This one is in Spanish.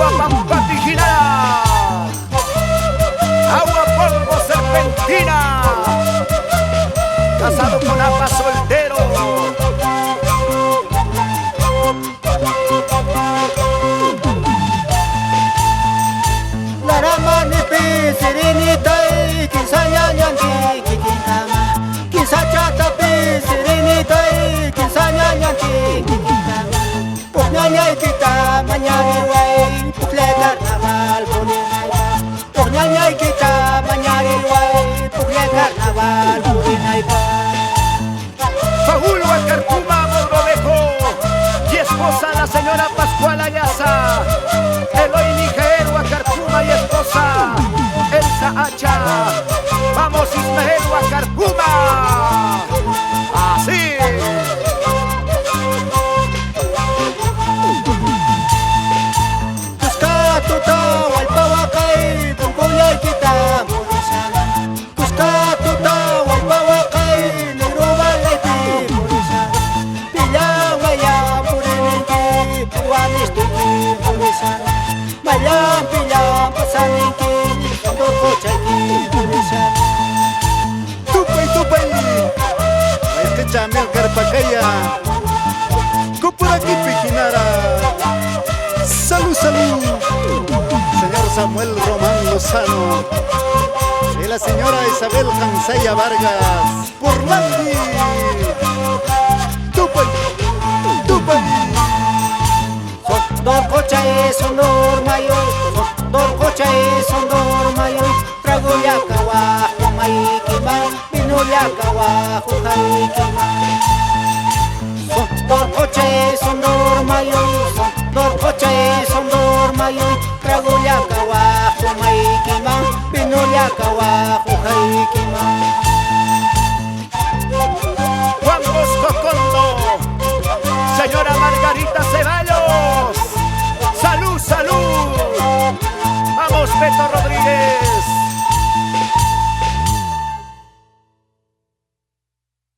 agua pampatinada, agua polvo serpentina, casado con apa soltero. Laramani pi sirinitai kisanya nyanti kikitama, kisachata pi sirinitai kisanya nyanti kikitama. Poknyanya kita manyari wai, pukle karnaval buninay. Poknyanya kita manyari wai, pukle karnaval buninay pa. Saúl Huacarcuma Mogrovejo y esposa la señora Pascual Ayaza. Eloy Mijael Huacarcuma y esposa Elsa Hacha. Vamos Ismael Huacarcuma. Así. Kuskatuta walpawakay, tungkulay kita murisan. Kuskatuta walpawakay, nirubalay ti murisan. Pilang maya muriniki, puwanis tuki murisan. Mayang pilang pasaniki, tungko chaki murisan. Tupay, este chamel carpacaya, Cupuraki Piquinara. Salud, señor Samuel Román Lozano y la señora Isabel Cansaya Vargas, Porlandi. Tupay. Dorko chay sondor mayo, dorko chay sondor mayo. Tragoya kawa humay kima, binulya kawa huhay kima. Dorko chay sondor mayo, dorko chay sondor mayo. Tragoya kawa humay kima, binulya kawa huhay kima. Juan Bosco Condo, señora Margarita Ceballos. Salud. Vamos Beto Rodríguez.